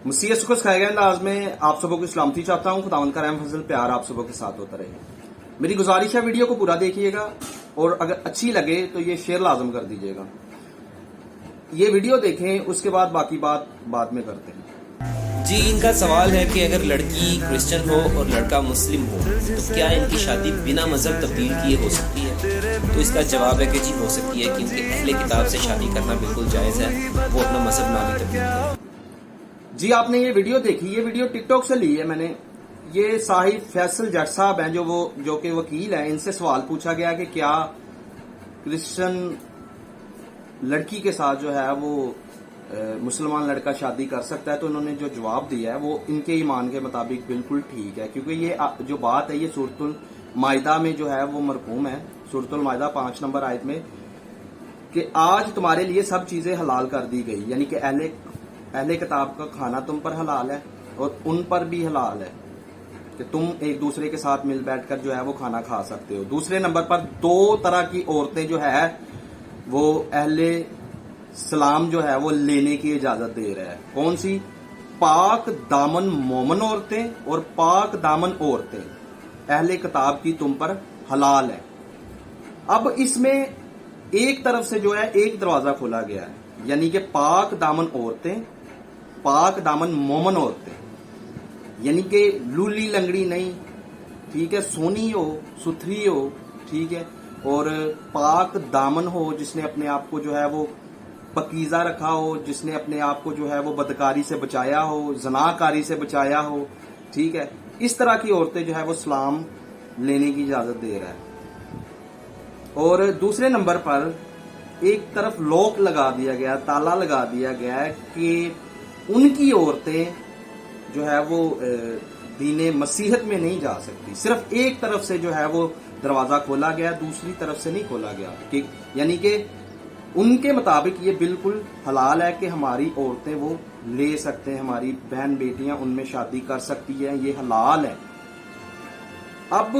मसीह को सिखाए गए अंदाज में आप सबों की सलामती चाहता हूँ। खुदावंद का रहम फजल प्यार आप सबों के साथ होता रहे। मेरी गुजारिश है वीडियो को पूरा देखिएगा और अगर अच्छी लगे तो ये शेयर लाजम कर दीजिएगा। ये वीडियो देखें, उसके बाद बाकी बात बाद में करते हैं। जी, इनका सवाल है कि अगर लड़की क्रिश्चियन हो और लड़का मुस्लिम हो तो क्या इनकी शादी बिना मजहब तब्दील किए हो सकती है? तो इसका जवाब है कि जी हो सकती है, कि इनके अहले किताब से शादी करना बिल्कुल जायज़ है, वो अपना मजहब ना भी तब्दील करें। जी, आपने ये वीडियो देखी, ये वीडियो टिकटॉक से ली है मैंने। ये साहिब फैसल जट साहब हैं जो कि वकील हैं। इनसे सवाल पूछा गया कि क्या क्रिश्चियन लड़की के साथ जो है वो मुसलमान लड़का शादी कर सकता है। तो इन्होंने जो जवाब दिया है वो इनके ईमान के मुताबिक बिल्कुल ठीक है, क्योंकि ये जो बात है ये सूरतुल मायदा में जो है वो मरकूम है। सूरतुल मायदा 5 नंबर आयत में कि आज तुम्हारे लिए सब चीजें हलाल कर दी गई, यानी कि अहले किताब का खाना तुम पर हलाल है और उन पर भी हलाल है कि तुम एक दूसरे के साथ मिल बैठकर जो है वो खाना खा सकते हो। दूसरे नंबर पर 2 तरह की औरतें जो है वो अहले सलाम जो है वो लेने की इजाजत दे रहा है। कौन सी? पाक दामन मोमन औरतें और पाक दामन औरतें अहले किताब की तुम पर हलाल है। अब इसमें एक तरफ से जो है एक दरवाजा खोला गया है, यानी कि पाक दामन औरतें, पाक दामन मोमन औरतें, यानी कि लूली लंगड़ी नहीं, ठीक है, सोनी हो, सुथरी हो, ठीक है, और पाक दामन हो, जिसने अपने आप को जो है वो पकीजा रखा हो, जिसने अपने आप को जो है वो बदकारी से बचाया हो, जनाकारी से बचाया हो, ठीक है। इस तरह की औरतें जो है वो सलाम लेने की इजाजत दे रहा है। और दूसरे नंबर पर एक तरफ लॉक लगा दिया गया, ताला लगा दिया गया है कि उनकी औरतें जो है वो दीने मसीहत में नहीं जा सकती। सिर्फ एक तरफ से जो है वो दरवाजा खोला गया, दूसरी तरफ से नहीं खोला गया, कि यानी कि उनके मुताबिक ये बिल्कुल हलाल है कि हमारी औरतें वो ले सकते हैं, हमारी बहन बेटियां उनमें शादी कर सकती है, ये हलाल है। अब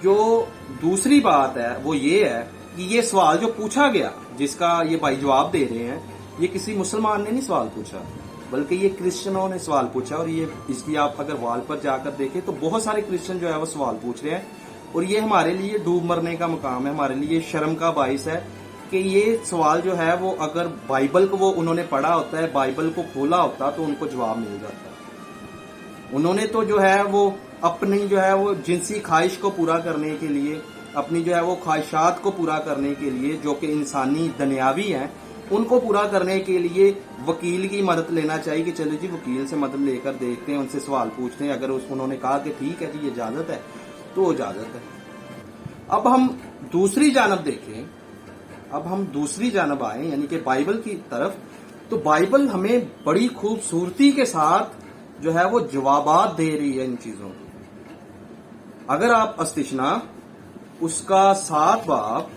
जो दूसरी बात है वो ये है कि ये सवाल जो पूछा गया, जिसका ये भाई जवाब दे रहे हैं, ये किसी मुसलमान ने नहीं सवाल पूछा, बल्कि ये क्रिश्चियनों ने सवाल पूछा। और ये इसकी आप अगर वाल पर जाकर देखें तो बहुत सारे क्रिश्चियन जो है वो सवाल पूछ रहे हैं। और ये हमारे लिए डूब मरने का मुकाम है, हमारे लिए शर्म का बाइस है कि ये सवाल जो है वो अगर बाइबल को वो उन्होंने पढ़ा होता है, बाइबल को खोला होता तो उनको जवाब मिल जाता। उन्होंने तो जो है वो अपनी जो है वो जिनसी ख्वाहिश को पूरा करने के लिए, अपनी जो है वो ख्वाहिशात को पूरा करने के लिए, जो कि इंसानी दुनियावी हैं, उनको पूरा करने के लिए वकील की मदद लेना चाहिए कि चलो जी वकील से मदद लेकर देखते हैं, उनसे सवाल पूछते हैं। अगर उन्होंने कहा कि ठीक है जी ये इजाजत है तो इजाजत है। अब हम दूसरी जानब देखें, अब हम दूसरी जानब आए, यानी कि बाइबल की तरफ। तो बाइबल हमें बड़ी खूबसूरती के साथ जो है वो जवाबात दे रही है इन चीजों को। अगर आप अस्तिशना उसका 7 बाब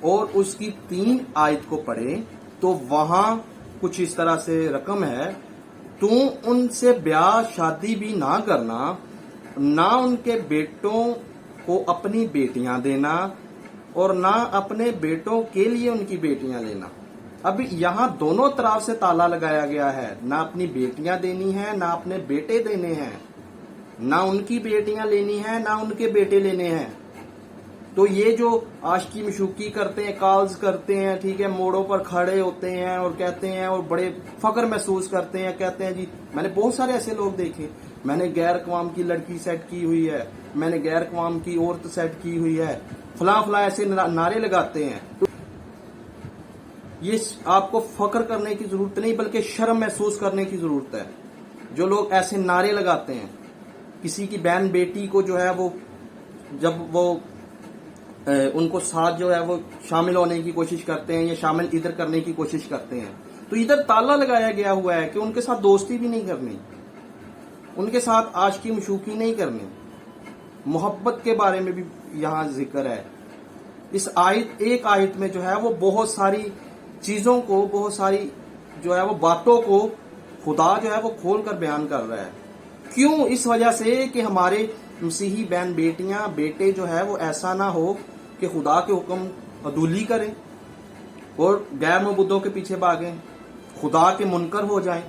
और उसकी 3 आयत को पढ़ें तो वहां कुछ इस तरह से रकम है, तू उनसे ब्याह शादी भी ना करना, ना उनके बेटों को अपनी बेटियां देना और ना अपने बेटों के लिए उनकी बेटियां लेना। अब यहाँ दोनों तरफ से ताला लगाया गया है, ना अपनी बेटियां देनी है ना अपने बेटे देने हैं, ना उनकी बेटियां लेनी है ना उनके बेटे लेने हैं। तो ये जो आशिकी मशूकी करते हैं, कॉल्स करते हैं, ठीक है, मोड़ों पर खड़े होते हैं और कहते हैं और बड़े फख्र महसूस करते हैं, कहते हैं जी मैंने बहुत सारे ऐसे लोग देखे, मैंने गैर कवाम की लड़की सेट की हुई है, मैंने गैर कवाम की औरत सेट की हुई है, फला फला ऐसे नारे लगाते हैं। तो ये आपको फख्र करने की जरूरत नहीं बल्कि शर्म महसूस करने की जरूरत है। जो लोग ऐसे नारे लगाते हैं, किसी की बहन बेटी को जो है वो जब वो उनको साथ जो है वो शामिल होने की कोशिश करते हैं या शामिल इधर करने की कोशिश करते हैं, तो इधर ताला लगाया गया हुआ है कि उनके साथ दोस्ती भी नहीं करनी, उनके साथ आशिकी मशूकी नहीं करनी। मोहब्बत के बारे में भी यहाँ जिक्र है। इस आयत, एक आयत में जो है वो बहुत सारी चीजों को, बहुत सारी जो है वो बातों को खुदा जो है वो खोल कर बयान कर रहा है। क्यों? इस वजह से कि हमारे मसीही बहन बेटियां बेटे जो है वो ऐसा ना हो कि खुदा के हुक्म अदूली करें और गैर मबूदों के पीछे भागें, खुदा के मुनकर हो जाएं,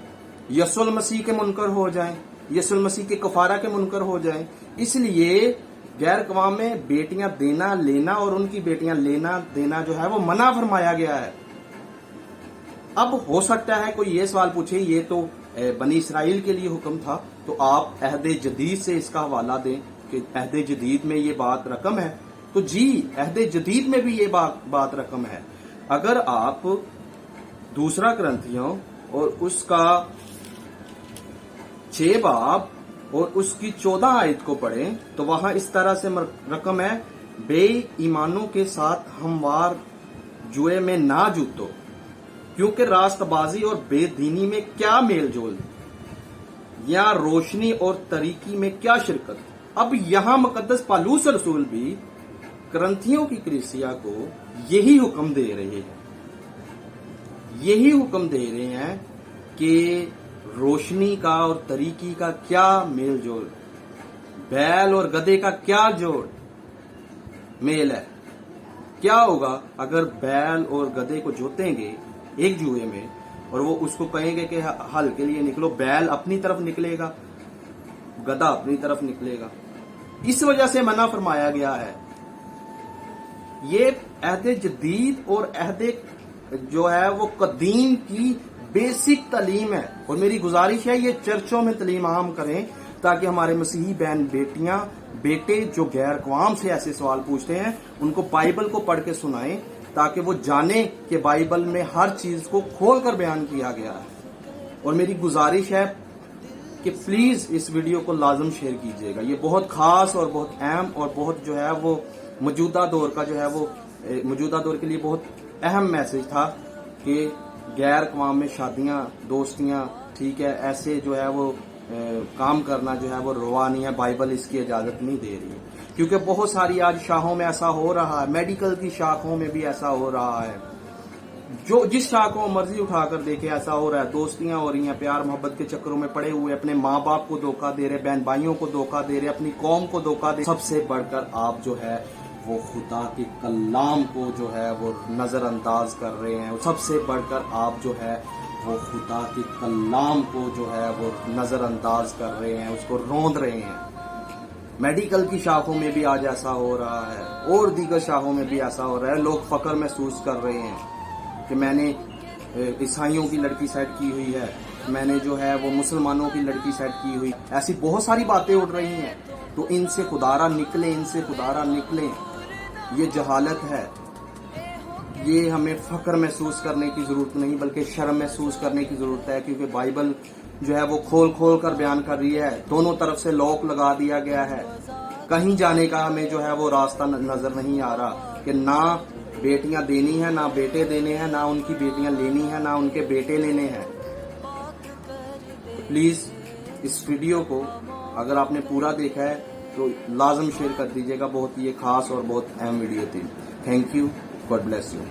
यसुल मसीह के मुनकर हो जाएं, यसुल मसीह के कफारा के मुनकर हो जाएं। इसलिए गैर कवाम में बेटियां देना लेना और उनकी बेटियां लेना देना जो है वो मना फरमाया गया है। अब हो सकता है कोई ये सवाल पूछे ये तो बनी इसराइल के लिए हुक्म था, तो आप अहद जदीद से इसका हवाला दें कि अहद जदीद में ये बात रकम है। तो जी अहद जदीद में भी ये बात रकम है। अगर आप दूसरा ग्रंथियों और उसका 6 बाब और उसकी 14 आयत को पढ़ें तो वहां इस तरह से रकम है, बेईमानों के साथ हमवार जुए में ना जूतो, क्योंकि रास्तबाजी और बेदीनी में क्या मेल जोल, या रोशनी और तरीकी में क्या शिरकत। अब यहां मुकद्दस पालूस रसूल भी करंथियों की कलीसिया को यही हुक्म दे रहे हैं, यही हुक्म दे रहे हैं कि रोशनी का और तरीकी का क्या मेल जोल, बैल और गधे का क्या जोड़ मेल है। क्या होगा अगर बैल और गधे को जोतेंगे एक जुए में और वो उसको कहेंगे कि हल के लिए निकलो, बैल अपनी तरफ निकलेगा, गधा अपनी तरफ निकलेगा। इस वजह से मना फरमाया गया है। ये अहद जदीद और अहद जो है वो कदीम की बेसिक तालीम है, और मेरी गुजारिश है ये चर्चों में तालीम आम करें ताकि हमारे मसीही बहन बेटियां बेटे जो गैर अक़वाम से ऐसे सवाल पूछते हैं उनको बाइबल को पढ़ के सुनाएं, ताकि वो जाने कि बाइबल में हर चीज को खोल कर बयान किया गया है। और मेरी गुजारिश है कि प्लीज इस वीडियो को लाजम शेयर कीजिएगा। ये बहुत खास और बहुत अहम और बहुत जो है वो मौजूदा दौर का जो है वो मौजूदा दौर के लिए बहुत अहम मैसेज था कि गैर अक़वाम में शादियां दोस्तियां ठीक है ऐसे जो है वो काम करना जो है वो रवा नहीं है, बाइबल इसकी इजाजत नहीं दे रही है। क्योंकि बहुत सारी आज शाखों में ऐसा हो रहा है, मेडिकल की शाखों में भी ऐसा हो रहा है, जो जिस शाख को मर्जी उठाकर देखे ऐसा हो रहा है। दोस्तियां हो रही हैं, प्यार मोहब्बत के चक्करों में पड़े हुए अपने माँ बाप को धोखा दे रहे, बहन भाइयों को धोखा दे रहे, अपनी कौम को धोखा दे। सबसे बढ़कर आप जो है वो खुदा के कलाम को जो है वो नजरअंदाज कर रहे हैं। सबसे बढ़कर आप जो है वो खुदा के कलाम को जो है वो नजरअंदाज कर रहे हैं, उसको रोंद रहे हैं। मेडिकल की शाखों में भी आज ऐसा हो रहा है और दीगर शाखों में भी ऐसा हो रहा है। लोग फख्र महसूस कर रहे हैं कि मैंने ईसाइयों की लड़की सेट की हुई है, मैंने जो है वो मुसलमानों की लड़की सेट की हुई। ऐसी बहुत सारी बातें उड़ रही हैं, तो इनसे खुदारा निकले, इनसे खुदारा निकले। ये जहालत है। ये हमें फख्र महसूस करने की जरूरत नहीं बल्कि शर्म महसूस करने की जरूरत है, क्योंकि बाइबल जो है वो खोल खोल कर बयान कर रही है। दोनों तरफ से लॉक लगा दिया गया है, कहीं जाने का हमें जो है वो रास्ता नजर नहीं आ रहा कि ना बेटियां देनी है, ना बेटे देने हैं, ना उनकी बेटियां लेनी है, ना उनके बेटे लेने हैं। प्लीज इस वीडियो को अगर आपने पूरा देखा है तो लाजम शेयर कर दीजिएगा। बहुत ये खास और बहुत अहम वीडियो थी। Thank you, God bless you.